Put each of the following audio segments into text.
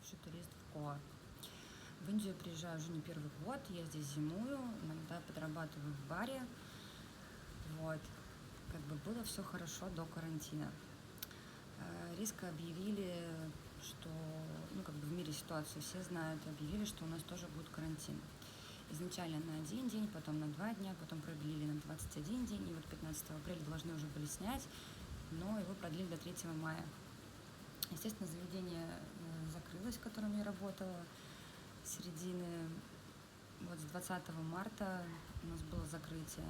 бывший турист в Гоа. В Индию приезжаю уже не первый год, я здесь зимую, иногда подрабатываю в баре. Вот. Как бы было все хорошо до карантина. Резко объявили, что, как бы в мире ситуацию все знают, объявили, что у нас тоже будет карантин. Изначально на 1 день, потом на 2 дня, потом продлили на 21 день, и вот 15 апреля должны уже были снять, но его продлили до 3 мая. Естественно, заведение закрылось, в котором я работала, с середины, вот с 20 марта у нас было закрытие.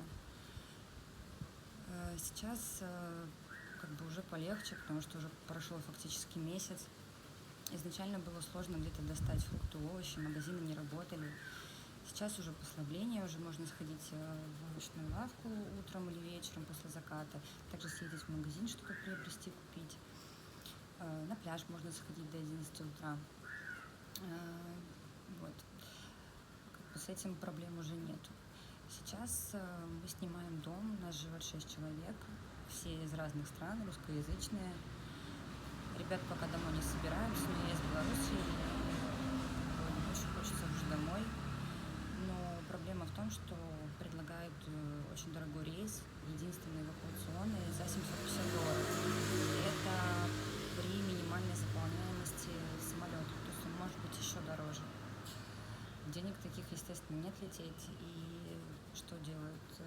Сейчас как бы уже полегче, потому что уже прошел фактически месяц. Изначально было сложно где-то достать фрукты, овощи, магазины не работали. Сейчас уже послабление, уже можно сходить в овощную лавку утром или вечером после заката, также съездить в магазин, что-то приобрести, купить. На пляж можно сходить до 11 утра. Вот. Как бы с этим проблем уже нету. Сейчас мы снимаем дом, у нас живет 6 человек, все из разных стран, русскоязычные. Ребят пока домой не собираются, но я из Беларуси, и очень хочется уже домой. Но проблема в том, что предлагают очень дорогой рейс, единственный эвакуационный, за $750. Это при минимальной заполняемости самолета, то есть он может быть еще дороже. Денег таких, естественно, нет лететь. И что делают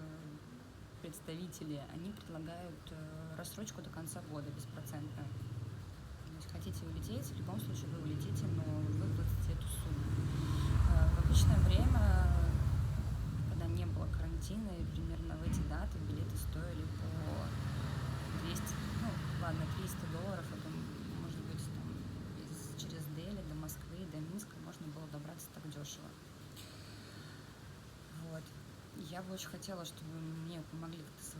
представители? Они предлагают рассрочку до конца года беспроцентную. То есть хотите улететь, в любом случае вы улетите, но выплатите эту сумму. В обычное время, когда не было карантина, и примерно в эти даты билеты стоили по 200, $300, это может быть там, через Дели до Москвы, до Минска можно было добраться так дешево. Вот. Я бы очень хотела, чтобы мне помогли как-то с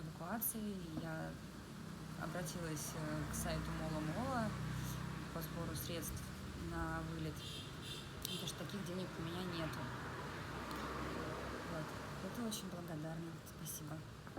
эвакуацией. Я обратилась к сайту Мола по сбору средств на вылет, потому что таких денег у меня нету. Вот. Это очень благодарна. Спасибо.